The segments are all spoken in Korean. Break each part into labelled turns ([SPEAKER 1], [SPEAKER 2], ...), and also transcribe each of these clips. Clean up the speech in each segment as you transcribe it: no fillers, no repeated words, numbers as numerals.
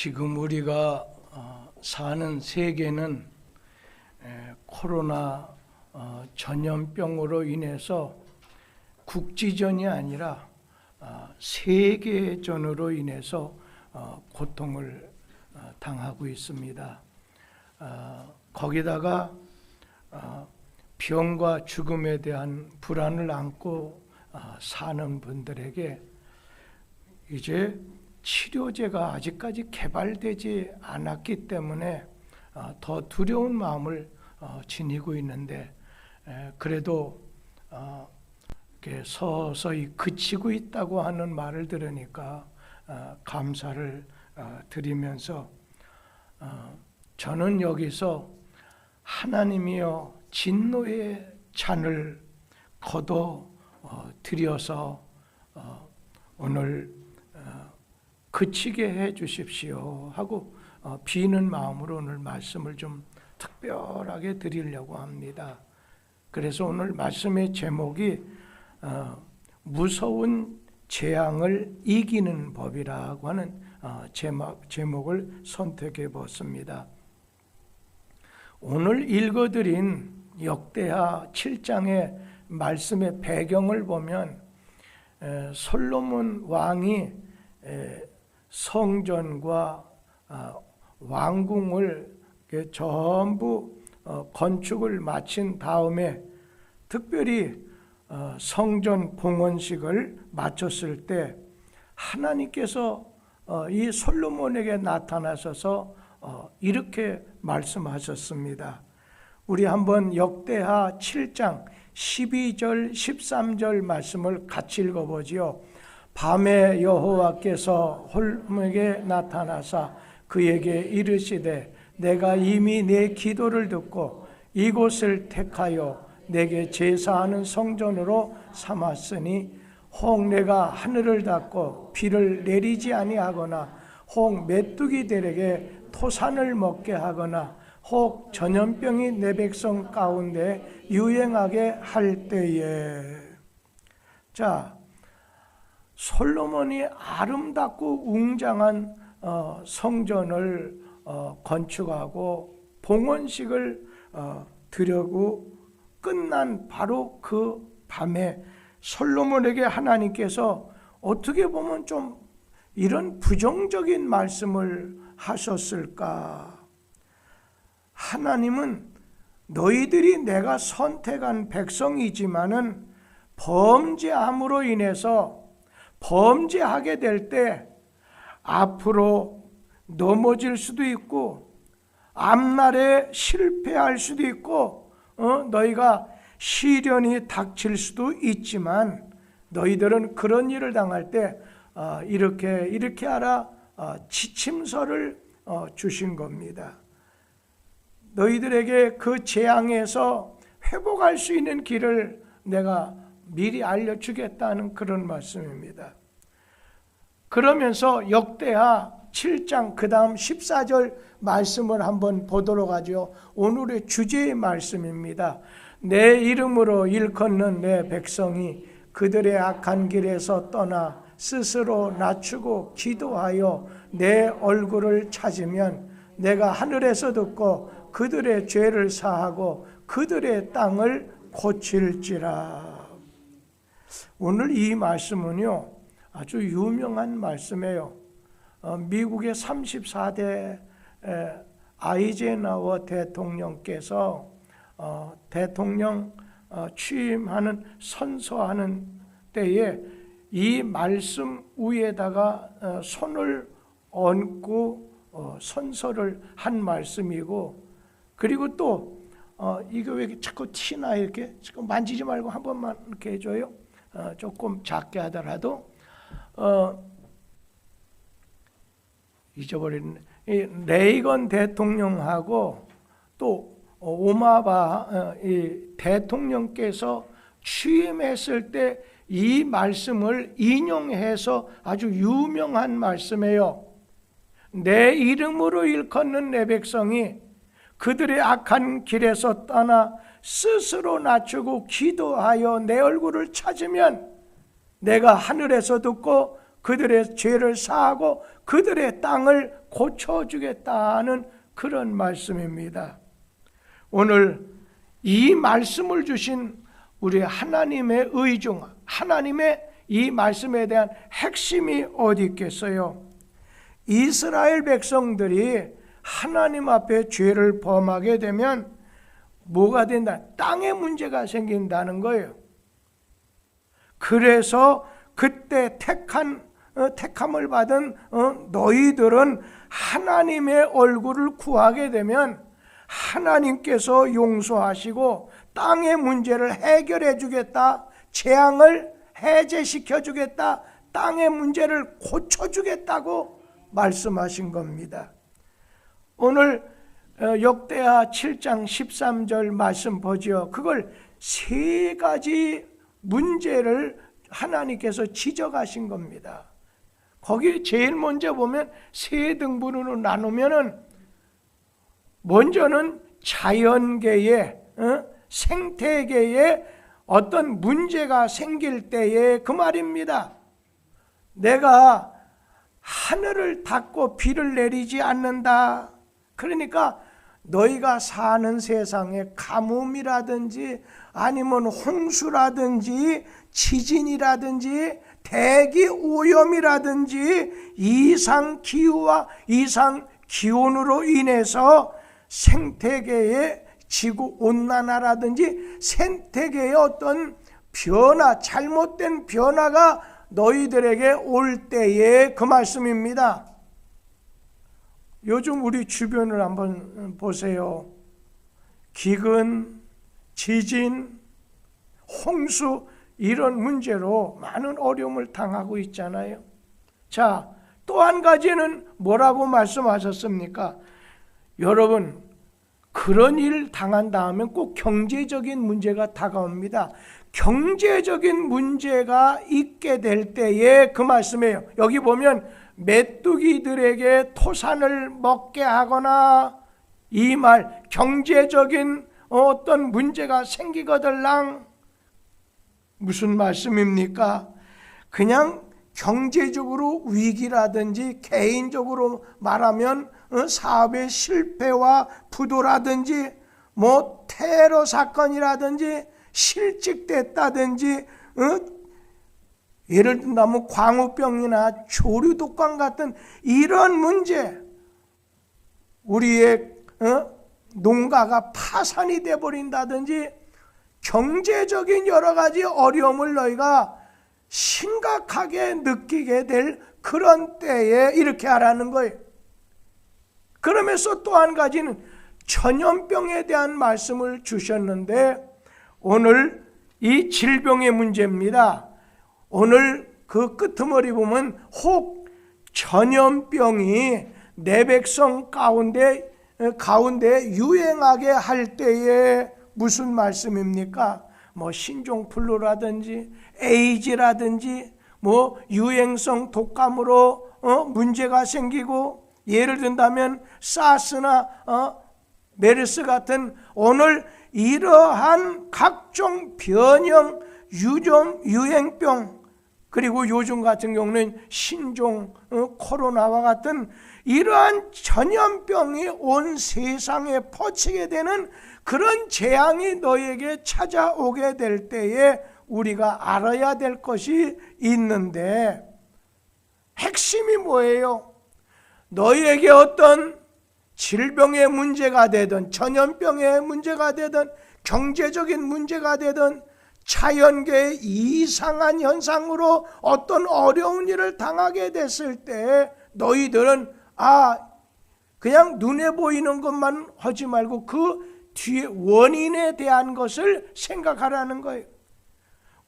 [SPEAKER 1] 지금 우리가 사는 세계는 코로나 전염병으로 인해서 국지전이 아니라 세계전으로 인해서 고통을 당하고 있습니다. 거기다가 병과 죽음에 대한 불안을 안고 사는 분들에게 이제 치료제가 아직까지 개발되지 않았기 때문에 더 두려운 마음을 지니고 있는데, 그래도 서서히 그치고 있다고 하는 말을 들으니까 감사를 드리면서, 저는 여기서 하나님이여 진노의 잔을 거둬 드려서 오늘 그치게 해 주십시오 하고 비는 마음으로 오늘 말씀을 좀 특별하게 드리려고 합니다. 그래서 오늘 말씀의 제목이 무서운 재앙을 이기는 법이라고 하는 제목을 선택해 보았습니다. 오늘 읽어드린 역대하 7장의 말씀의 배경을 보면 솔로몬 왕이 성전과 왕궁을 전부 건축을 마친 다음에 특별히 성전 봉헌식을 마쳤을 때 하나님께서 이 솔로몬에게 나타나셔서 이렇게 말씀하셨습니다. 우리 한번 역대하 7장 12절 13절 말씀을 같이 읽어보지요. 밤에 여호와께서 솔로몬에게 나타나사 그에게 이르시되 내가 이미 내 기도를 듣고 이곳을 택하여 내게 제사하는 성전으로 삼았으니 혹 내가 하늘을 닫고 비를 내리지 아니하거나 혹 메뚜기들에게 토산을 먹게 하거나 혹 전염병이 내 백성 가운데 유행하게 할 때에. 자, 솔로몬이 아름답고 웅장한 성전을 건축하고 봉헌식을 드리고 끝난 바로 그 밤에 솔로몬에게 하나님께서 어떻게 보면 좀 이런 부정적인 말씀을 하셨을까? 하나님은 너희들이 내가 선택한 백성이지만은 범죄함으로 인해서 범죄하게 될 때 앞으로 넘어질 수도 있고 앞날에 실패할 수도 있고 너희가 시련이 닥칠 수도 있지만 너희들은 그런 일을 당할 때 이렇게 하라 지침서를 주신 겁니다. 너희들에게 그 재앙에서 회복할 수 있는 길을 내가 미리 알려주겠다는 그런 말씀입니다. 그러면서 역대하 7장 그 다음 14절 말씀을 한번 보도록 하죠. 오늘의 주제의 말씀입니다. 내 이름으로 일컫는 내 백성이 그들의 악한 길에서 떠나 스스로 낮추고 기도하여 내 얼굴을 찾으면 내가 하늘에서 듣고 그들의 죄를 사하고 그들의 땅을 고칠지라. 오늘 이 말씀은요 아주 유명한 말씀이에요. 미국의 34대 아이젠하워 대통령께서 대통령 취임하는 선서하는 때에 이 말씀 위에다가 손을 얹고 선서를 한 말씀이고, 그리고 또 이거 왜 자꾸 티나 이렇게 지금 만지지 말고 한 번만 이렇게 해줘요. 조금 작게 하더라도 잊어버린 레이건 대통령하고 또 오바마 이 대통령께서 취임했을 때 이 말씀을 인용해서 아주 유명한 말씀이에요. 내 이름으로 일컫는 내 백성이 그들의 악한 길에서 떠나 스스로 낮추고 기도하여 내 얼굴을 찾으면 내가 하늘에서 듣고 그들의 죄를 사하고 그들의 땅을 고쳐주겠다는 그런 말씀입니다. 오늘 이 말씀을 주신 우리 하나님의 의중, 하나님의 이 말씀에 대한 핵심이 어디 있겠어요? 이스라엘 백성들이 하나님 앞에 죄를 범하게 되면 뭐가 된다? 땅의 문제가 생긴다는 거예요. 그래서 그때 택함을 받은 너희들은 하나님의 얼굴을 구하게 되면 하나님께서 용서하시고 땅의 문제를 해결해 주겠다, 재앙을 해제시켜 주겠다, 땅의 문제를 고쳐 주겠다고 말씀하신 겁니다. 오늘 역대하 7장 13절 말씀 보죠. 그걸 세 가지 문제를 하나님께서 지적하신 겁니다. 거기 제일 먼저 보면 세 등분으로 나누면은 먼저는 자연계에 생태계에 어떤 문제가 생길 때에 그 말입니다. 내가 하늘을 닫고 비를 내리지 않는다. 그러니까 너희가 사는 세상에 가뭄이라든지 아니면 홍수라든지 지진이라든지 대기 오염이라든지 이상 기후와 이상 기온으로 인해서 생태계의 지구 온난화라든지 생태계의 어떤 변화, 잘못된 변화가 너희들에게 올 때에 그 말씀입니다. 요즘 우리 주변을 한번 보세요. 기근, 지진, 홍수 이런 문제로 많은 어려움을 당하고 있잖아요. 자, 또 한 가지는 뭐라고 말씀하셨습니까? 여러분, 그런 일 당한 다음에 꼭 경제적인 문제가 다가옵니다. 경제적인 문제가 있게 될 때에 그 말씀이에요. 여기 보면 메뚜기들에게 토산을 먹게 하거나 이 말 경제적인 어떤 문제가 생기거들랑 무슨 말씀입니까? 그냥 경제적으로 위기라든지 개인적으로 말하면 사업의 실패와 부도라든지 뭐 테러 사건이라든지 실직됐다든지 예를 들면 광우병이나 조류독감 같은 이런 문제, 우리의 농가가 파산이 돼버린다든지 경제적인 여러 가지 어려움을 너희가 심각하게 느끼게 될 그런 때에 이렇게 하라는 거예요. 그러면서 또 한 가지는 전염병에 대한 말씀을 주셨는데 오늘 이 질병의 문제입니다. 오늘 그 끄트머리 보면 혹 전염병이 내 백성 가운데 유행하게 할 때에 무슨 말씀입니까? 뭐 신종플루라든지 에이즈라든지 뭐 유행성 독감으로 문제가 생기고 예를 든다면 사스나 메르스 같은 오늘 이러한 각종 변형 유행병 그리고 요즘 같은 경우는 신종 코로나와 같은 이러한 전염병이 온 세상에 퍼지게 되는 그런 재앙이 너에게 찾아오게 될 때에 우리가 알아야 될 것이 있는데 핵심이 뭐예요? 너희에게 어떤 질병의 문제가 되든 전염병의 문제가 되든 경제적인 문제가 되든 자연계의 이상한 현상으로 어떤 어려운 일을 당하게 됐을 때 너희들은 그냥 눈에 보이는 것만 하지 말고 그 뒤에 원인에 대한 것을 생각하라는 거예요.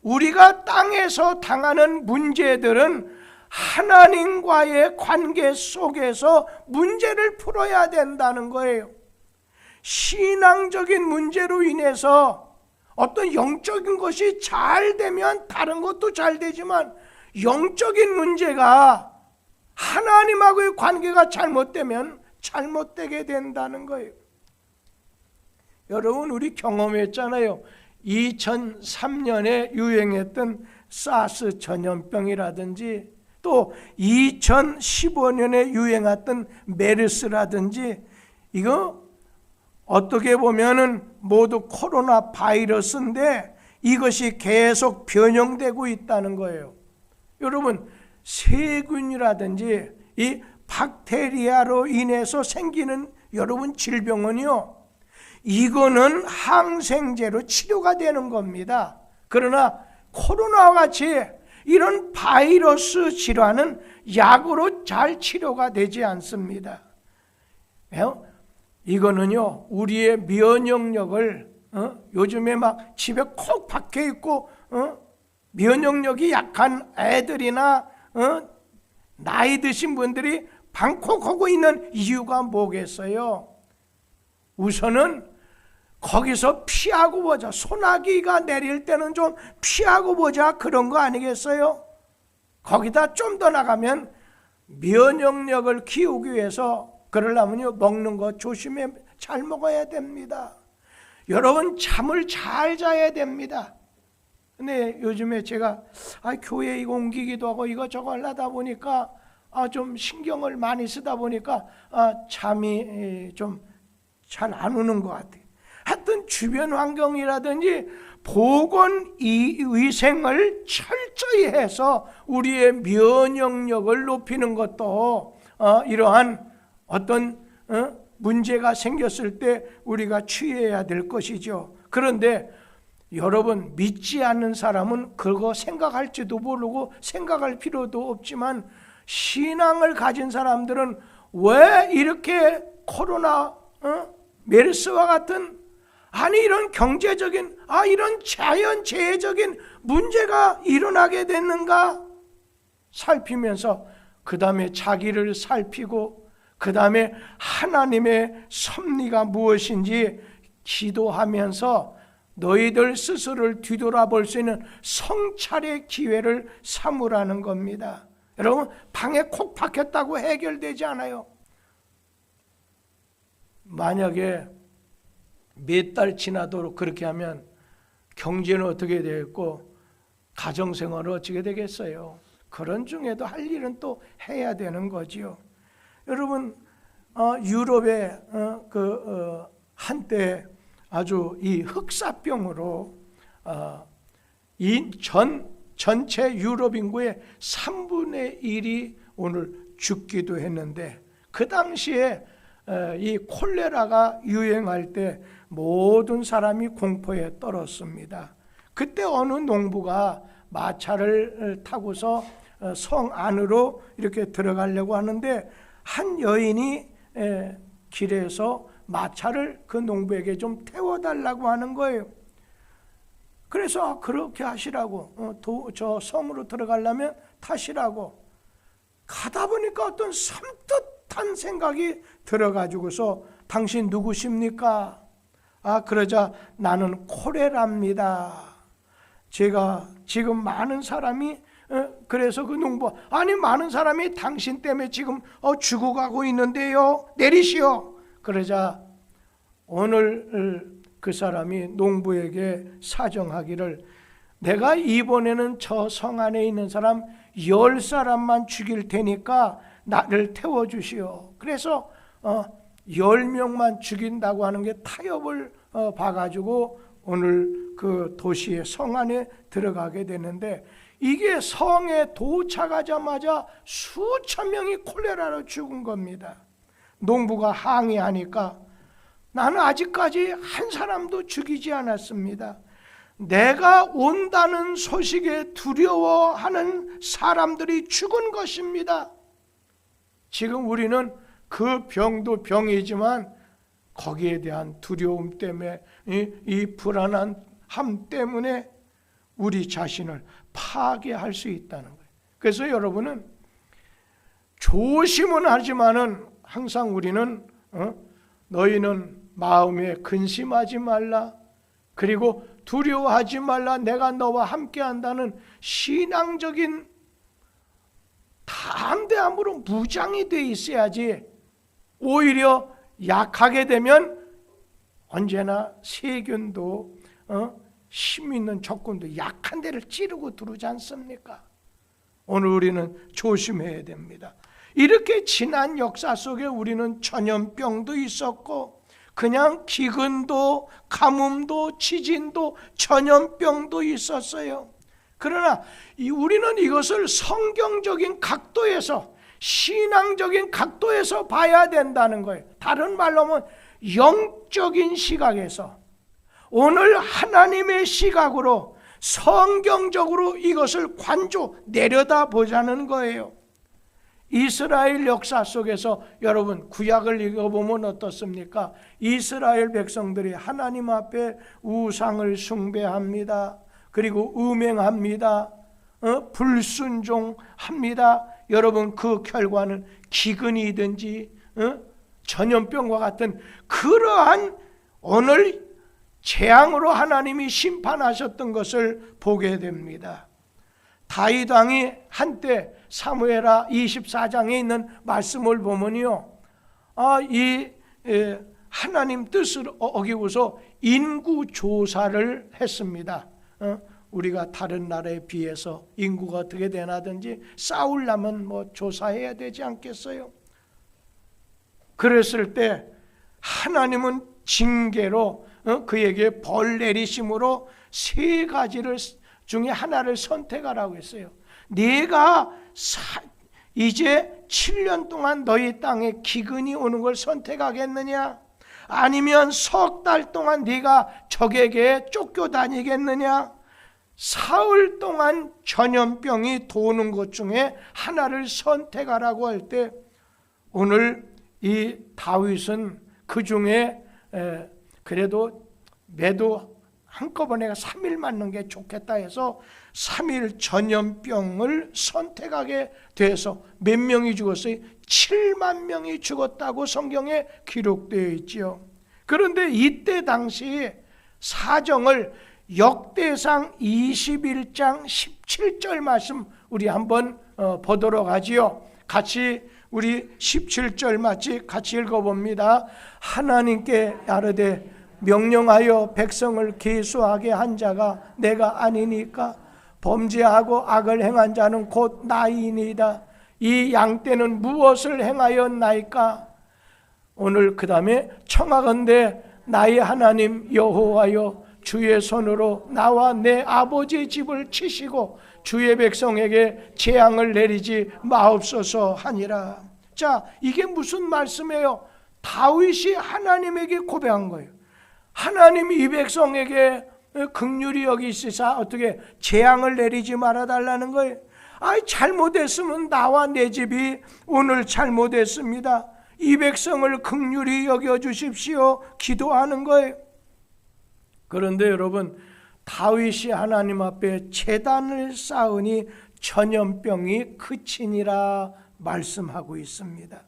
[SPEAKER 1] 우리가 땅에서 당하는 문제들은 하나님과의 관계 속에서 문제를 풀어야 된다는 거예요. 신앙적인 문제로 인해서 어떤 영적인 것이 잘 되면 다른 것도 잘 되지만 영적인 문제가 하나님하고의 관계가 잘못되면 잘못되게 된다는 거예요. 여러분 우리 경험했잖아요. 2003년에 유행했던 사스 전염병이라든지 또 2015년에 유행했던 메르스라든지, 이거 어떻게 보면은 모두 코로나 바이러스인데 이것이 계속 변형되고 있다는 거예요. 여러분, 세균이라든지 이 박테리아로 인해서 생기는 여러분 질병은요, 이거는 항생제로 치료가 되는 겁니다. 그러나 코로나와 같이 이런 바이러스 질환은 약으로 잘 치료가 되지 않습니다. 이거는요, 우리의 면역력을 요즘에 막 집에 콕 박혀 있고 면역력이 약한 애들이나 나이 드신 분들이 방콕하고 있는 이유가 뭐겠어요? 우선은 거기서 피하고 보자. 소나기가 내릴 때는 좀 피하고 보자, 그런 거 아니겠어요? 거기다 좀 더 나가면 면역력을 키우기 위해서 그러려면요, 먹는 거 조심해 잘 먹어야 됩니다. 여러분, 잠을 잘 자야 됩니다. 근데 요즘에 제가 교회 이거 옮기기도 하고 이것저것 하려다 보니까 좀 신경을 많이 쓰다 보니까 잠이 좀 잘 안 오는 것 같아요. 하여튼 주변 환경이라든지 보건 위생을 철저히 해서 우리의 면역력을 높이는 것도 이러한 어떤 문제가 생겼을 때 우리가 취해야 될 것이죠. 그런데 여러분, 믿지 않는 사람은 그거 생각할지도 모르고 생각할 필요도 없지만, 신앙을 가진 사람들은 왜 이렇게 코로나 메르스와 같은 이런 경제적인 이런 자연재해적인 문제가 일어나게 됐는가 살피면서, 그 다음에 자기를 살피고, 그 다음에 하나님의 섭리가 무엇인지 기도하면서 너희들 스스로를 뒤돌아볼 수 있는 성찰의 기회를 삼으라는 겁니다. 여러분, 방에 콕 박혔다고 해결되지 않아요. 만약에 몇 달 지나도록 그렇게 하면 경제는 어떻게 되겠고 가정생활은 어떻게 되겠어요? 그런 중에도 할 일은 또 해야 되는 거지요. 여러분, 유럽에 한때 아주 이 흑사병으로 전체 유럽 인구의 3분의 1이 오늘 죽기도 했는데, 그 당시에 이 콜레라가 유행할 때 모든 사람이 공포에 떨었습니다. 그때 어느 농부가 마차를 타고서 성 안으로 이렇게 들어가려고 하는데, 한 여인이 길에서 마차를 그 농부에게 좀 태워달라고 하는 거예요. 그래서 그렇게 하시라고, 저 성으로 들어가려면 타시라고. 가다 보니까 어떤 섬뜩한 생각이 들어가지고서, 당신 누구십니까? 그러자 나는 콜레라입니다. 제가 지금 많은 사람이, 그래서 그 농부, 많은 사람이 당신 때문에 지금 죽어가고 있는데요, 내리시오. 그러자 오늘 그 사람이 농부에게 사정하기를, 내가 이번에는 저 성 안에 있는 사람 10사람만 죽일 테니까 나를 태워주시오. 그래서 10명만 죽인다고 하는 게 타협을 봐가지고 오늘 그 도시의 성 안에 들어가게 되는데, 이게 성에 도착하자마자 수천 명이 콜레라로 죽은 겁니다. 농부가 항의하니까, 나는 아직까지 한 사람도 죽이지 않았습니다. 내가 온다는 소식에 두려워하는 사람들이 죽은 것입니다. 지금 우리는 그 병도 병이지만 거기에 대한 두려움 때문에, 이 불안함 때문에 우리 자신을 파괴할 수 있다는 거예요. 그래서 여러분은 조심은 하지만은 항상 우리는 너희는 마음에 근심하지 말라, 그리고 두려워하지 말라, 내가 너와 함께한다는 신앙적인 담대함으로 무장이 돼 있어야지, 오히려 약하게 되면 언제나 세균도 힘 있는 적군도 약한 데를 찌르고 들어오지 않습니까? 오늘 우리는 조심해야 됩니다. 이렇게 지난 역사 속에 우리는 전염병도 있었고 그냥 기근도 가뭄도 지진도 전염병도 있었어요. 그러나 우리는 이것을 성경적인 각도에서 신앙적인 각도에서 봐야 된다는 거예요. 다른 말로 하면 영적인 시각에서 오늘 하나님의 시각으로 성경적으로 이것을 내려다보자는 거예요. 이스라엘 역사 속에서 여러분 구약을 읽어보면 어떻습니까? 이스라엘 백성들이 하나님 앞에 우상을 숭배합니다. 그리고 음행합니다. 불순종합니다. 여러분 그 결과는 기근이든지 전염병과 같은 그러한 오늘 재앙으로 하나님이 심판하셨던 것을 보게 됩니다. 다윗 왕이 한때 사무엘하 24장에 있는 말씀을 보면요, 하나님 뜻을 어기고서 인구 조사를 했습니다. 우리가 다른 나라에 비해서 인구가 어떻게 되나든지 싸우려면 조사해야 되지 않겠어요? 그랬을 때 하나님은 징계로 그에게 벌 내리심으로 세 가지를 중에 하나를 선택하라고 했어요. 네가 이제 7년 동안 너희 땅에 기근이 오는 걸 선택하겠느냐? 아니면 석 달 동안 네가 적에게 쫓겨다니겠느냐? 사흘 동안 전염병이 도는 것 중에 하나를 선택하라고 할 때 오늘 이 다윗은 그 중에 그래도 매도 한꺼번에 3일 맞는 게 좋겠다 해서 3일 전염병을 선택하게 돼서 몇 명이 죽었어요? 7만 명이 죽었다고 성경에 기록되어 있지요. 그런데 이때 당시 사정을 역대상 21장 17절 말씀 우리 한번 보도록 하지요. 같이 우리 17절 같이 읽어봅니다. 하나님께 아뢰되 명령하여 백성을 계수하게 한 자가 내가 아니니까 범죄하고 악을 행한 자는 곧 나이니이다. 이 양떼는 무엇을 행하였나이까? 오늘 그 다음에 청하건대 나의 하나님 여호와여 주의 손으로 나와 내 아버지의 집을 치시고 주의 백성에게 재앙을 내리지 마옵소서 하니라. 자, 이게 무슨 말씀이에요? 다윗이 하나님에게 고백한 거예요. 하나님이 이 백성에게 긍휼히 여기시사 어떻게 재앙을 내리지 말아달라는 거예요. 잘못했으면 나와 내 집이 오늘 잘못했습니다. 이 백성을 긍휼히 여겨주십시오. 기도하는 거예요. 그런데 여러분, 다윗이 하나님 앞에 제단을 쌓으니 전염병이 그치니라 말씀하고 있습니다.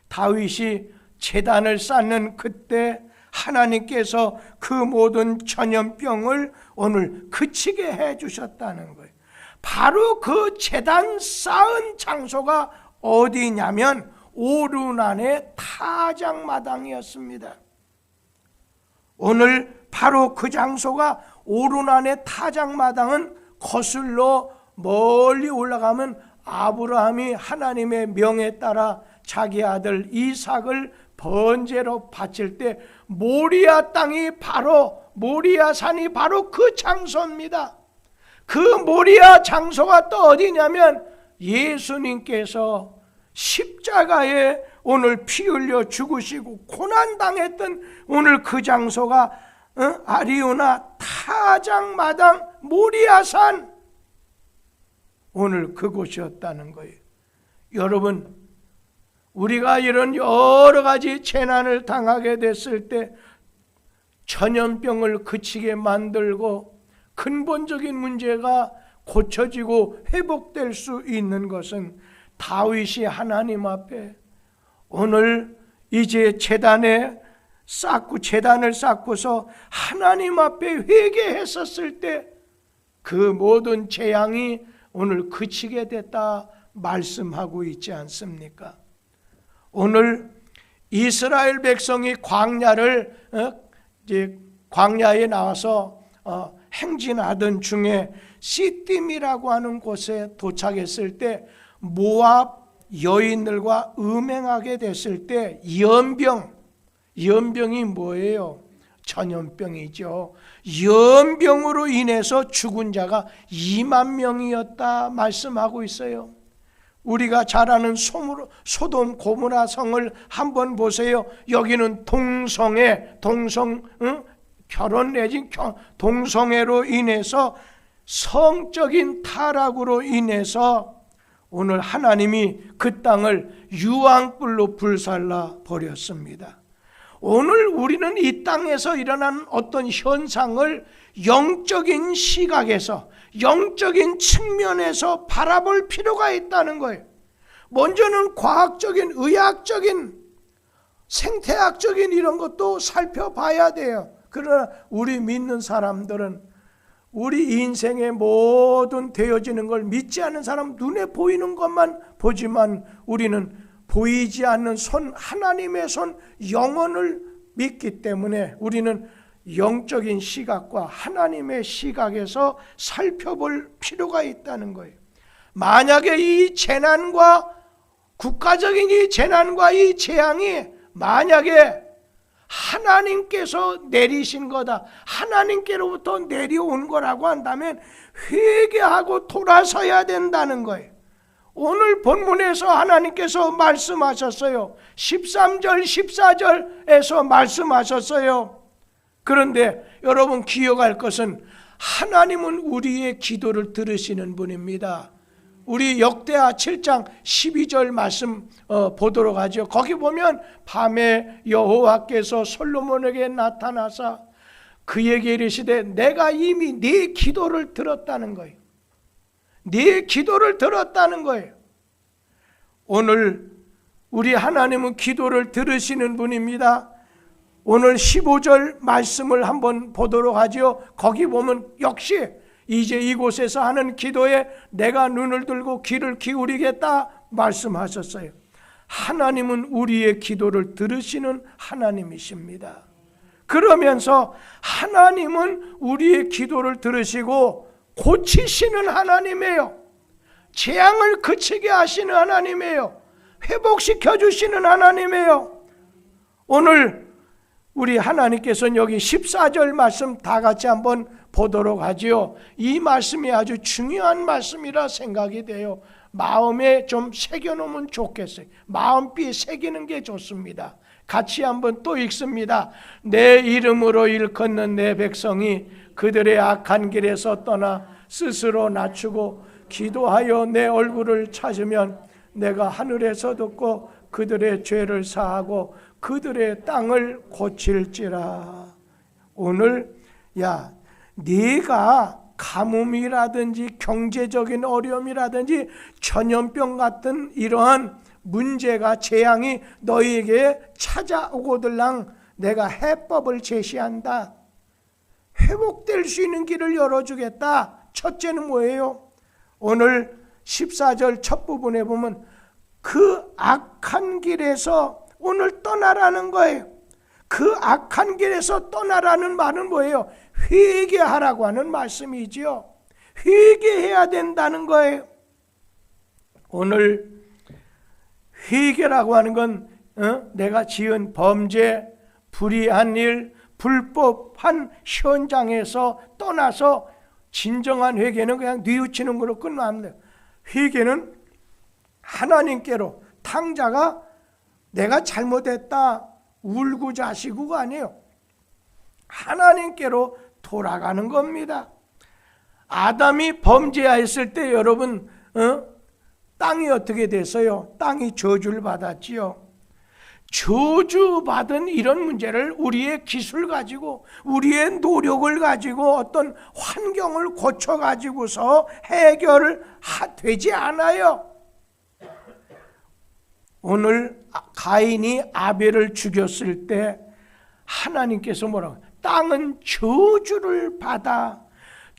[SPEAKER 1] 다윗이 제단을 쌓는 그때 하나님께서 그 모든 전염병을 오늘 그치게 해주셨다는 거예요. 바로 그 제단 쌓은 장소가 어디냐면 오르난의 타작마당이었습니다. 오늘 바로 그 장소가 오르난의 타작마당은 거슬러 멀리 올라가면 아브라함이 하나님의 명에 따라 자기 아들 이삭을 번제로 바칠 때 모리아 땅이 바로 모리아 산이 바로 그 장소입니다. 그 모리아 장소가 또 어디냐면 예수님께서 십자가에 오늘 피 흘려 죽으시고 고난당했던 오늘 그 장소가 아리우나 타작마당 모리아산 오늘 그곳이었다는 거예요. 여러분, 우리가 이런 여러 가지 재난을 당하게 됐을 때 전염병을 그치게 만들고 근본적인 문제가 고쳐지고 회복될 수 있는 것은 다윗이 하나님 앞에 오늘 이제 제단을 쌓고서 하나님 앞에 회개했었을 때 그 모든 재앙이 오늘 그치게 됐다 말씀하고 있지 않습니까? 오늘 이스라엘 백성이 광야에 나와서 행진하던 중에 시딤이라고 하는 곳에 도착했을 때 모압 여인들과 음행하게 됐을 때 연병이 뭐예요? 전염병이죠. 연병으로 인해서 죽은 자가 2만 명이었다 말씀하고 있어요. 우리가 잘 아는 소돔 고모라 성을 한번 보세요. 여기는 결혼 내지 동성애로 인해서 성적인 타락으로 인해서 오늘 하나님이 그 땅을 유황불로 불살라 버렸습니다. 오늘 우리는 이 땅에서 일어난 어떤 현상을 영적인 시각에서, 영적인 측면에서 바라볼 필요가 있다는 거예요. 먼저는 과학적인, 의학적인, 생태학적인 이런 것도 살펴봐야 돼요. 그러나 우리 믿는 사람들은 우리 인생의 모든 되어지는 걸 믿지 않는 사람, 눈에 보이는 것만 보지만 우리는 보이지 않는 손, 하나님의 손, 영혼을 믿기 때문에 우리는 영적인 시각과 하나님의 시각에서 살펴볼 필요가 있다는 거예요. 만약에 이 재난과 국가적인 이 재난과 이 재앙이 만약에 하나님께서 내리신 거다, 하나님께로부터 내려온 거라고 한다면 회개하고 돌아서야 된다는 거예요. 오늘 본문에서 하나님께서 말씀하셨어요. 13절 14절에서 말씀하셨어요. 그런데 여러분 기억할 것은 하나님은 우리의 기도를 들으시는 분입니다. 우리 역대하 7장 12절 말씀 보도록 하죠. 거기 보면 밤에 여호와께서 솔로몬에게 나타나사 그에게 이르시되 내가 이미 네 기도를 들었다는 거예요. 네 기도를 들었다는 거예요. 오늘 우리 하나님은 기도를 들으시는 분입니다. 오늘 15절 말씀을 한번 보도록 하죠. 거기 보면 역시 이제 이곳에서 하는 기도에 내가 눈을 들고 귀를 기울이겠다 말씀하셨어요. 하나님은 우리의 기도를 들으시는 하나님이십니다. 그러면서 하나님은 우리의 기도를 들으시고 고치시는 하나님이에요. 재앙을 그치게 하시는 하나님이에요. 회복시켜 주시는 하나님이에요. 오늘 우리 하나님께서는 여기 14절 말씀 다 같이 한번 보도록 하지요. 이 말씀이 아주 중요한 말씀이라 생각이 돼요. 마음에 좀 새겨놓으면 좋겠어요. 마음비에 새기는 게 좋습니다. 같이 한번 또 읽습니다. 내 이름으로 일컫는 내 백성이 그들의 악한 길에서 떠나 스스로 낮추고 기도하여 내 얼굴을 찾으면 내가 하늘에서 듣고 그들의 죄를 사하고 그들의 땅을 고칠지라. 오늘 네가 가뭄이라든지 경제적인 어려움이라든지 전염병 같은 이러한 문제가 재앙이 너희에게 찾아오거들랑 내가 해법을 제시한다. 회복될 수 있는 길을 열어주겠다. 첫째는 뭐예요? 오늘 14절 첫 부분에 보면 그 악한 길에서 오늘 떠나라는 거예요. 그 악한 길에서 떠나라는 말은 뭐예요? 회개하라고 하는 말씀이지요. 회개해야 된다는 거예요. 오늘 회개라고 하는 건 내가 지은 범죄, 불의한 일, 불법한 현장에서 떠나서 진정한 회개는 그냥 뉘우치는 걸로 끝납니다. 회개는 하나님께로, 탕자가 내가 잘못했다 울고 자시고가 아니에요. 하나님께로 돌아가는 겁니다. 아담이 범죄했을 때 여러분 땅이 어떻게 됐어요? 땅이 저주를 받았지요. 저주받은 이런 문제를 우리의 기술 가지고 우리의 노력을 가지고 어떤 환경을 고쳐 가지고서 해결을 되지 않아요. 오늘 가인이 아벨을 죽였을 때 하나님께서 뭐라고? 땅은 저주를 받아.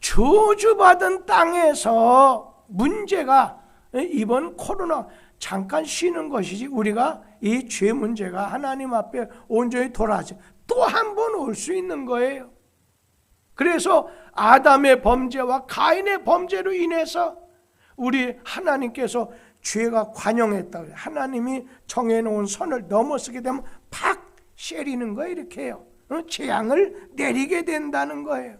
[SPEAKER 1] 저주받은 땅에서 문제가 이번 코로나 잠깐 쉬는 것이지 우리가 이 죄 문제가 하나님 앞에 온전히 돌아가지 또 한 번 올 수 있는 거예요. 그래서 아담의 범죄와 가인의 범죄로 인해서 우리 하나님께서 죄가 관영했다. 하나님이 정해놓은 선을 넘어서게 되면 팍 쉐리는 거예요. 이렇게 해요. 재앙을 내리게 된다는 거예요.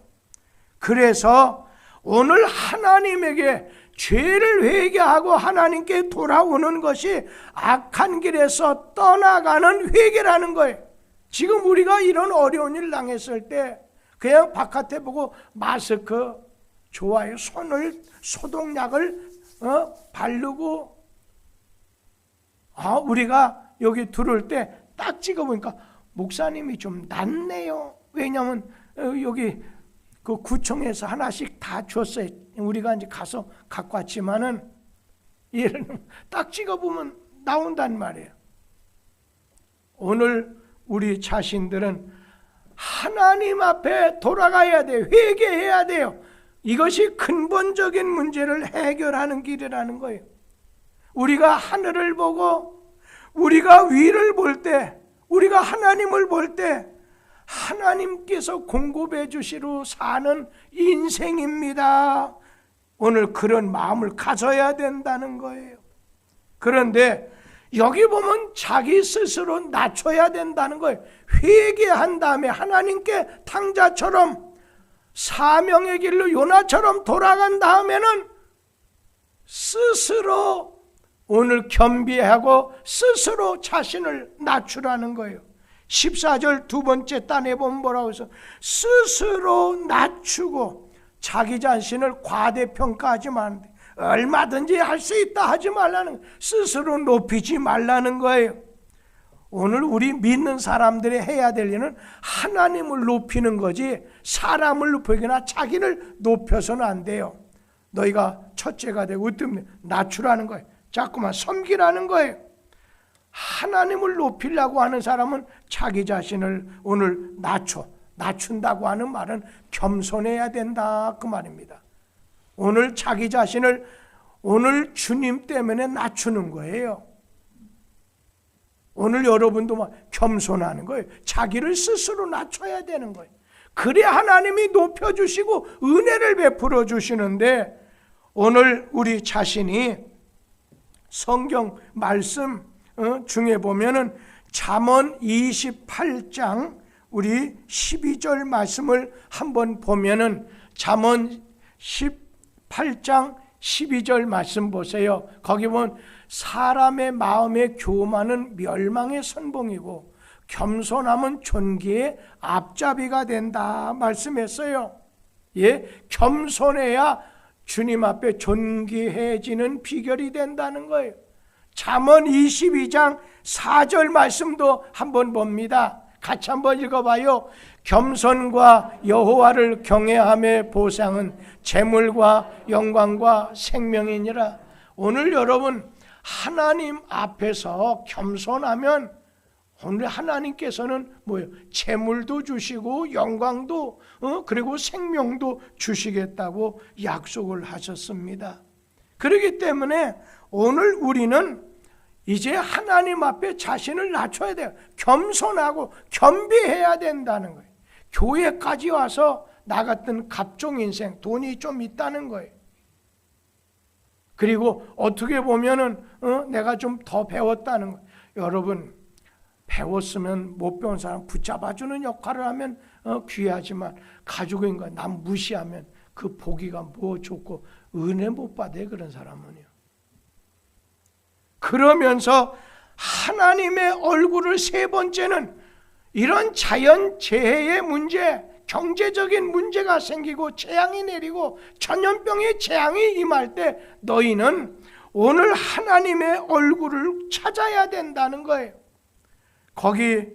[SPEAKER 1] 그래서 오늘 하나님에게 죄를 회개하고 하나님께 돌아오는 것이 악한 길에서 떠나가는 회개라는 거예요. 지금 우리가 이런 어려운 일 당했을 때 그냥 바깥에 보고 마스크 좋아요. 손을 소독약을 바르고 우리가 여기 들어올 때 딱 찍어보니까 목사님이 좀 낫네요. 왜냐하면 여기 그 구청에서 하나씩 다 줬어요. 우리가 이제 가서 갖고 왔지만은 얘는 딱 찍어보면 나온단 말이에요. 오늘 우리 자신들은 하나님 앞에 돌아가야 돼요. 회개해야 돼요. 이것이 근본적인 문제를 해결하는 길이라는 거예요. 우리가 하늘을 보고 우리가 위를 볼 때, 우리가 하나님을 볼 때 하나님께서 공급해 주시러 사는 인생입니다. 오늘 그런 마음을 가져야 된다는 거예요. 그런데 여기 보면 자기 스스로 낮춰야 된다는 거예요. 회개한 다음에 하나님께 탕자처럼 사명의 길로 요나처럼 돌아간 다음에는 스스로 오늘 겸비하고 스스로 자신을 낮추라는 거예요. 14절 두 번째 단에 보면 뭐라고 해서 스스로 낮추고 자기 자신을 과대평가하지 말라는 거예요. 얼마든지 할 수 있다 하지 말라는 거예요. 스스로 높이지 말라는 거예요. 오늘 우리 믿는 사람들이 해야 될 일은 하나님을 높이는 거지 사람을 높이거나 자기를 높여서는 안 돼요. 너희가 첫째가 되고 으뜸 낮추라는 거예요. 자꾸만 섬기라는 거예요. 하나님을 높이려고 하는 사람은 자기 자신을 오늘 낮춘다고 하는 말은 겸손해야 된다 그 말입니다. 오늘 자기 자신을 오늘 주님 때문에 낮추는 거예요. 오늘 여러분도 막 겸손하는 거예요. 자기를 스스로 낮춰야 되는 거예요. 그래야 하나님이 높여주시고 은혜를 베풀어 주시는데 오늘 우리 자신이 성경 말씀 중에 보면은 잠언 28장 우리 12절 말씀을 한번 보면은 잠언 18장 12절 말씀 보세요. 거기 보면 사람의 마음의 교만은 멸망의 선봉이고 겸손함은 존귀의 앞잡이가 된다 말씀했어요. 예, 겸손해야 주님 앞에 존귀해지는 비결이 된다는 거예요. 잠언 22장 4절 말씀도 한번 봅니다. 같이 한번 읽어봐요. 겸손과 여호와를 경외함의 보상은 재물과 영광과 생명이니라. 오늘 여러분 하나님 앞에서 겸손하면 오늘 하나님께서는 뭐예요? 재물도 주시고 영광도 그리고 생명도 주시겠다고 약속을 하셨습니다. 그렇기 때문에 오늘 우리는 이제 하나님 앞에 자신을 낮춰야 돼요. 겸손하고 겸비해야 된다는 거예요. 교회까지 와서 나 같은 갑종 인생, 돈이 좀 있다는 거예요. 그리고 어떻게 보면은 내가 좀 더 배웠다는 거예요. 여러분 배웠으면 못 배운 사람 붙잡아주는 역할을 하면 귀하지만 가지고 있는 거 남 무시하면 그 보기가 뭐 좋고 은혜 못 받아요. 그런 사람은요. 그러면서 하나님의 얼굴을 세 번째는 이런 자연재해의 문제, 경제적인 문제가 생기고 재앙이 내리고 전염병의 재앙이 임할 때 너희는 오늘 하나님의 얼굴을 찾아야 된다는 거예요. 거기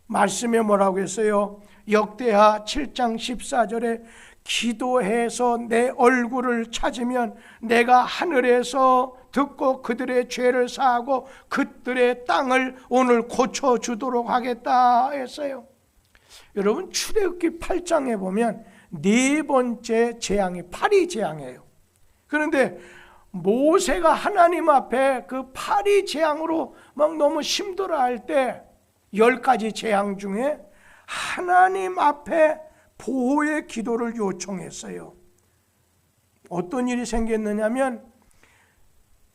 [SPEAKER 1] 말씀에 뭐라고 했어요? 역대하 7장 14절에 기도해서 내 얼굴을 찾으면 내가 하늘에서 듣고 그들의 죄를 사하고 그들의 땅을 오늘 고쳐주도록 하겠다 했어요. 여러분 출애굽기 8장에 보면 네 번째 재앙이 파리 재앙이에요. 그런데 모세가 하나님 앞에 그 파리 재앙으로 막 너무 힘들어할 때 10가지 재앙 중에 하나님 앞에 보호의 기도를 요청했어요. 어떤 일이 생겼느냐면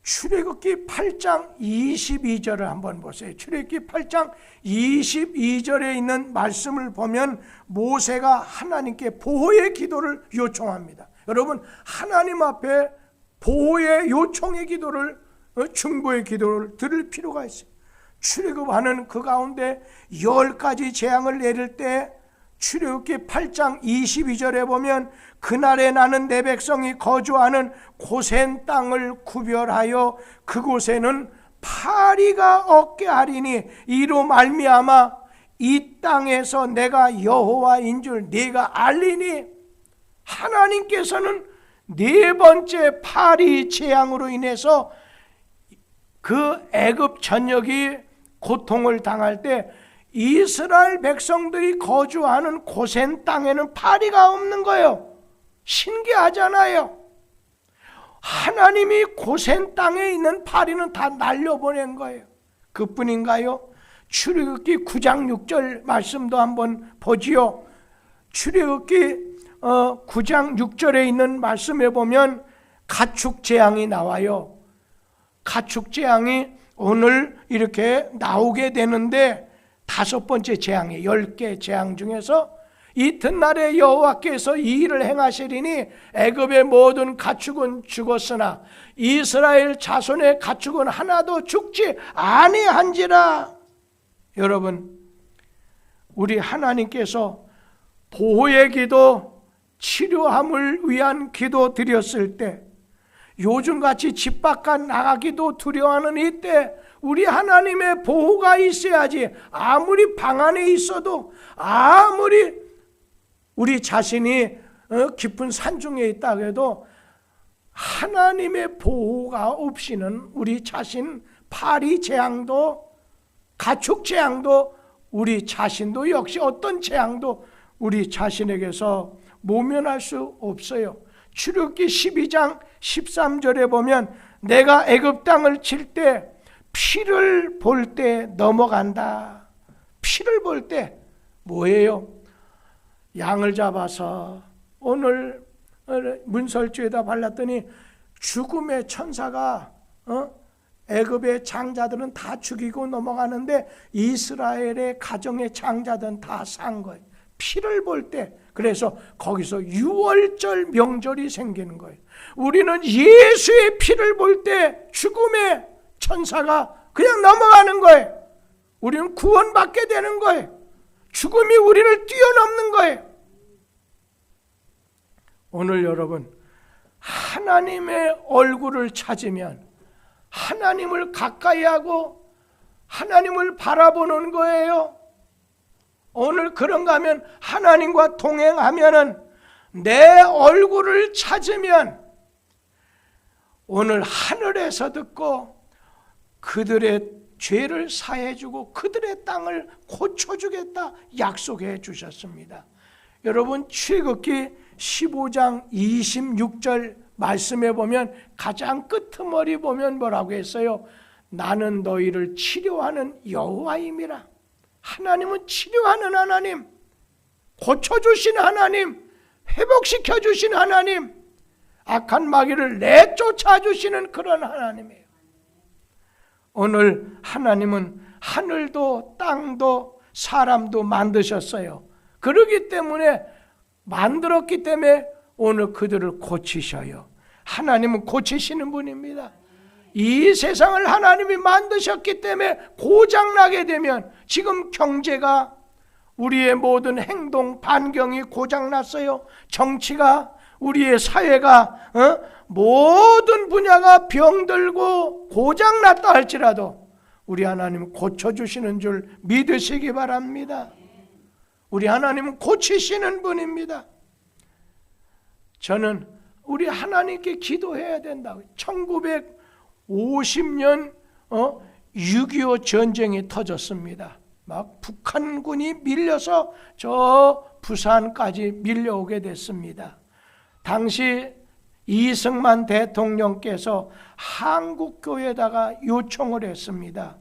[SPEAKER 1] 출애굽기 8장 22절을 한번 보세요. 출애굽기 8장 22절에 있는 말씀을 보면 모세가 하나님께 보호의 기도를 요청합니다. 여러분, 하나님 앞에 보호의 요청의 기도를, 중보의 기도를 들을 필요가 있어요. 출애굽하는 그 가운데 10가지 재앙을 내릴 때 출애굽기 8장 22절에 보면 그날에 나는 내 백성이 거주하는 고센 땅을 구별하여 그곳에는 파리가 없게 하리니 이로 말미암아 이 땅에서 내가 여호와인 줄 네가 알리니, 하나님께서는 네 번째 파리 재앙으로 인해서 그 애굽 전역이 고통을 당할 때 이스라엘 백성들이 거주하는 고센 땅에는 파리가 없는 거예요. 신기하잖아요. 하나님이 고센 땅에 있는 파리는 다 날려보낸 거예요. 그뿐인가요? 출애굽기 9장 6절 말씀도 한번 보지요. 출애굽기 9장 6절에 있는 말씀에 보면 가축 재앙이 나와요. 가축 재앙이 오늘 이렇게 나오게 되는데, 5번째 재앙이 10개 재앙 중에서 이튿날에 여호와께서 이 일을 행하시리니 애굽의 모든 가축은 죽었으나 이스라엘 자손의 가축은 하나도 죽지 아니한지라. 여러분, 우리 하나님께서 보호의 기도, 치료함을 위한 기도 드렸을 때, 요즘같이 집 밖 나가기도 두려워하는 이때 우리 하나님의 보호가 있어야지. 아무리 방 안에 있어도, 아무리 우리 자신이 깊은 산중에 있다고 해도 하나님의 보호가 없이는 우리 자신, 파리 재앙도, 가축 재앙도, 우리 자신도 역시 어떤 재앙도 우리 자신에게서 모면할 수 없어요. 출애굽기 12장 13절에 보면 내가 애굽 땅을 칠 때 피를 볼 때 넘어간다. 피를 볼 때 뭐예요? 양을 잡아서 오늘 문설주에다 발랐더니 죽음의 천사가 애굽의 장자들은 다 죽이고 넘어가는데 이스라엘의 가정의 장자들은 다 산 거예요. 피를 볼 때. 그래서 거기서 유월절 명절이 생기는 거예요. 우리는 예수의 피를 볼 때 죽음의 천사가 그냥 넘어가는 거예요. 우리는 구원받게 되는 거예요. 죽음이 우리를 뛰어넘는 거예요. 오늘 여러분, 하나님의 얼굴을 찾으면 하나님을 가까이 하고 하나님을 바라보는 거예요. 오늘 그런가 하면 하나님과 동행하면은, 내 얼굴을 찾으면 오늘 하늘에서 듣고 그들의 죄를 사해주고 그들의 땅을 고쳐주겠다 약속해 주셨습니다. 여러분, 출애굽기 15장 26절 말씀에 보면 가장 끄트머리 보면 뭐라고 했어요? 나는 너희를 치료하는 여호와임이라. 하나님은 치료하는 하나님, 고쳐주신 하나님, 회복시켜주신 하나님, 악한 마귀를 내쫓아주시는 그런 하나님이에요. 오늘 하나님은 하늘도 땅도 사람도 만드셨어요. 그러기 때문에, 만들었기 때문에 오늘 그들을 고치셔요. 하나님은 고치시는 분입니다. 이 세상을 하나님이 만드셨기 때문에 고장나게 되면, 지금 경제가, 우리의 모든 행동 반경이 고장났어요. 정치가, 우리의 사회가, 모든 분야가 병들고 고장났다 할지라도 우리 하나님은 고쳐주시는 줄 믿으시기 바랍니다. 우리 하나님은 고치시는 분입니다. 저는 우리 하나님께 기도해야 된다고. 1950년 6.25 전쟁이 터졌습니다. 막 북한군이 밀려서 저 부산까지 밀려오게 됐습니다. 당시 이승만 대통령께서 한국교회에다가 요청을 했습니다.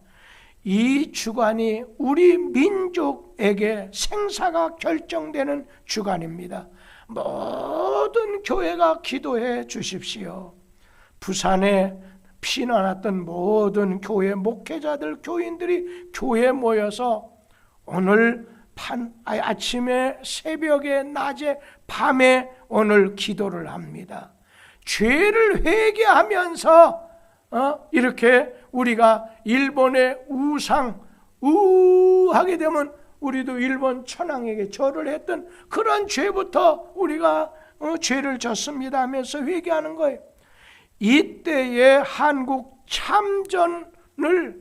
[SPEAKER 1] 이 주간이 우리 민족에게 생사가 결정되는 주간입니다. 모든 교회가 기도해 주십시오. 부산에 피난왔던 모든 교회 목회자들, 교인들이 교회에 모여서 오늘 아침에, 새벽에, 낮에, 밤에 오늘 기도를 합니다. 죄를 회개하면서 이렇게 우리가 일본의 하게 되면 우리도 일본 천황에게 절을 했던 그런 죄부터 우리가 죄를 졌습니다 하면서 회개하는 거예요. 이때에 한국 참전을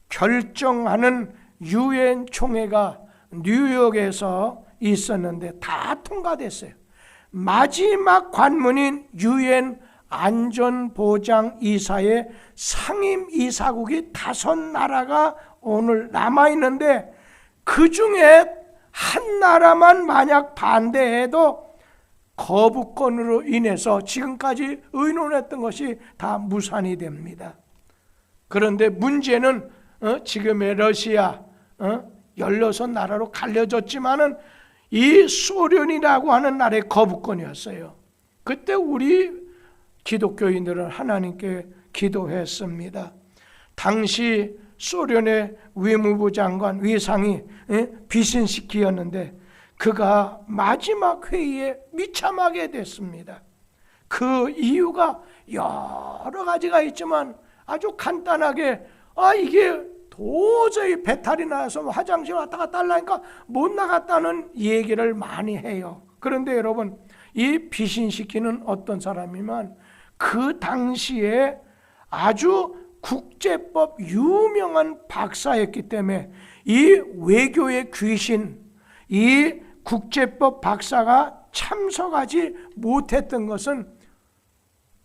[SPEAKER 1] 결정하는 유엔 총회가 뉴욕에서 있었는데 다 통과됐어요. 마지막 관문인 유엔 안전보장이사의 상임이사국이 5나라가 오늘 남아있는데 그 중에 한 나라만 만약 반대해도 거부권으로 인해서 지금까지 의논했던 것이 다 무산이 됩니다. 그런데 문제는 지금의 러시아 16나라로 갈려졌지만은 이 소련이라고 하는 나라의 거부권이었어요. 그때 우리 기독교인들은 하나님께 기도했습니다. 당시 소련의 외무부 장관 위상이 비신시키였는데 그가 마지막 회의에 미참하게 됐습니다. 그 이유가 여러 가지가 있지만 아주 간단하게 이게 도저히 배탈이 나서 화장실 왔다 갔다 하려니까 못 나갔다는 얘기를 많이 해요. 그런데 여러분, 이 비신시키는 어떤 사람이면 그 당시에 아주 국제법 유명한 박사였기 때문에 이 외교의 귀신, 이 국제법 박사가 참석하지 못했던 것은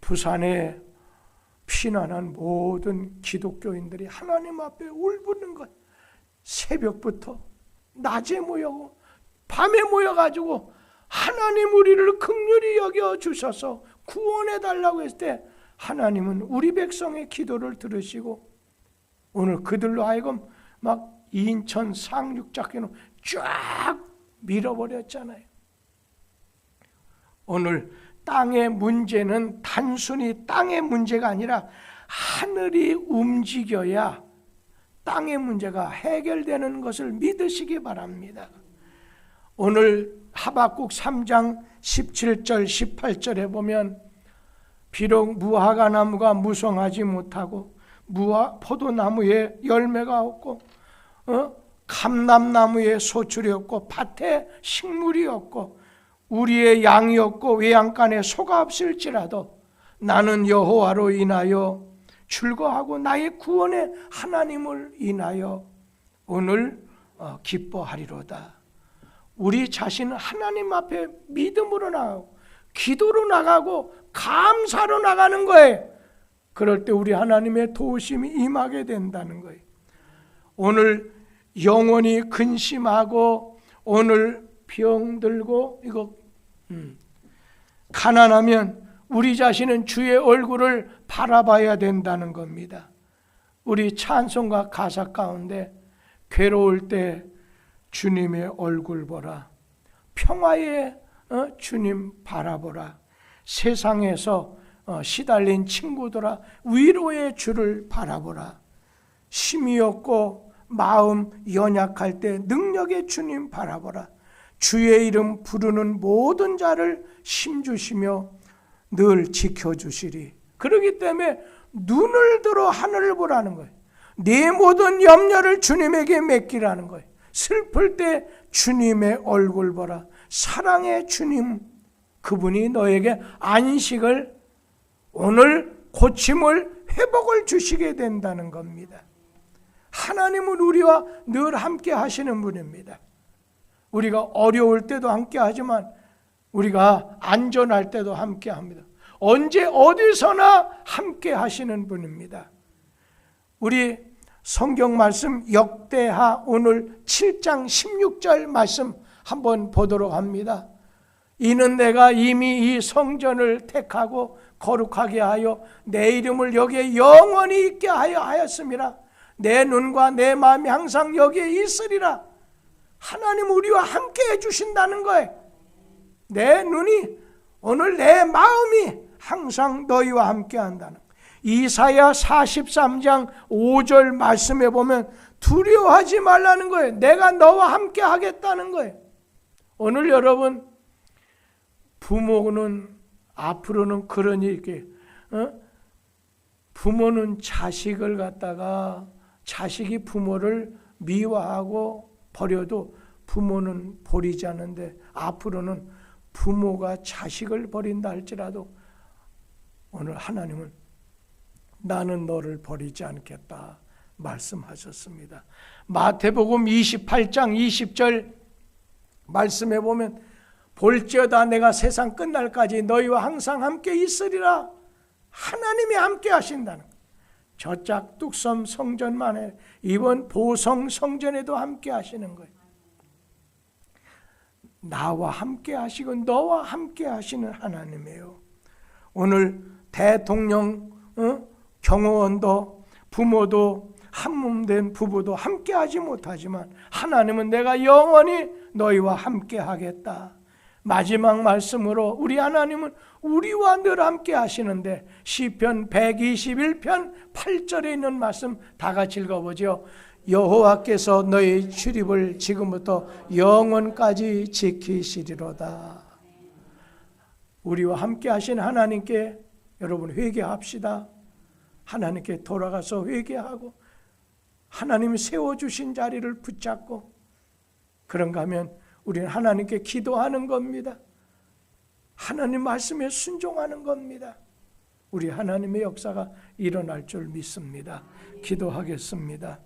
[SPEAKER 1] 부산에 피난한 모든 기독교인들이 하나님 앞에 울부는 것, 새벽부터 낮에 모여고 밤에 모여가지고 하나님 우리를 긍휼히 여겨주셔서 구원해달라고 했을 때 하나님은 우리 백성의 기도를 들으시고 오늘 그들로 하여금 막 인천 상륙작전으로 쫙 밀어버렸잖아요. 오늘 땅의 문제는 단순히 땅의 문제가 아니라 하늘이 움직여야 땅의 문제가 해결되는 것을 믿으시기 바랍니다. 오늘 하박국 3장 17절 18절에 보면 비록 무화과 나무가 무성하지 못하고 포도나무에 열매가 없고 감람나무에 소출이 없고 밭에 식물이 없고 우리의 양이 없고 외양간에 소가 없을지라도 나는 여호와로 인하여 즐거하고 나의 구원의 하나님을 인하여 오늘 기뻐하리로다. 우리 자신은 하나님 앞에 믿음으로 나가고 기도로 나가고 감사로 나가는 거예요. 그럴 때 우리 하나님의 도우심이 임하게 된다는 거예요. 오늘 영혼이 근심하고 오늘 병들고 이거 가난하면 우리 자신은 주의 얼굴을 바라봐야 된다는 겁니다. 우리 찬송가 가사 가운데 괴로울 때 주님의 얼굴 보라, 평화의 주님 바라보라, 세상에서 시달린 친구들아 위로의 주를 바라보라, 힘이 없고 마음 연약할 때 능력의 주님 바라보라, 주의 이름 부르는 모든 자를 힘주시며 늘 지켜주시리. 그렇기 때문에 눈을 들어 하늘을 보라는 거예요. 네 모든 염려를 주님에게 맡기라는 거예요. 슬플 때 주님의 얼굴 보라. 사랑의 주님, 그분이 너에게 안식을, 오늘 고침을, 회복을 주시게 된다는 겁니다. 하나님은 우리와 늘 함께 하시는 분입니다. 우리가 어려울 때도 함께 하지만 우리가 안전할 때도 함께 합니다. 언제 어디서나 함께 하시는 분입니다. 우리 성경 말씀 역대하 오늘 7장 16절 말씀 한번 보도록 합니다. 이는 내가 이미 이 성전을 택하고 거룩하게 하여 내 이름을 여기에 영원히 있게 하였음이라. 내 눈과 내 마음이 항상 여기에 있으리라. 하나님 우리와 함께 해주신다는 거예요. 내 눈이, 오늘 내 마음이 항상 너희와 함께 한다는 거예요. 이사야 43장 5절 말씀에 보면 두려워하지 말라는 거예요. 내가 너와 함께 하겠다는 거예요. 오늘 여러분, 부모는 앞으로는 그러니 이렇게 부모는 자식을 갖다가, 자식이 부모를 미워하고 버려도 부모는 버리지 않는데, 앞으로는 부모가 자식을 버린다 할지라도 오늘 하나님은 나는 너를 버리지 않겠다 말씀하셨습니다. 마태복음 28장 20절 말씀해 보면 볼지어다 내가 세상 끝날까지 너희와 항상 함께 있으리라. 하나님이 함께 하신다는 거예요. 저 짝뚝섬 성전만 해, 이번 보성 성전에도 함께 하시는 거예요. 나와 함께 하시고 너와 함께 하시는 하나님이에요. 오늘 대통령, 경호원도 부모도 한몸된 부부도 함께 하지 못하지만 하나님은 내가 영원히 너희와 함께 하겠다. 마지막 말씀으로 우리 하나님은 우리와 늘 함께 하시는데, 시편 121편 8절에 있는 말씀 다 같이 읽어보죠. 여호와께서 너희 출입을 지금부터 영원까지 지키시리로다. 우리와 함께 하신 하나님께 여러분 회개합시다. 하나님께 돌아가서 회개하고 하나님이 세워주신 자리를 붙잡고, 그런가 하면 우리는 하나님께 기도하는 겁니다. 하나님 말씀에 순종하는 겁니다. 우리 하나님의 역사가 일어날 줄 믿습니다. 기도하겠습니다.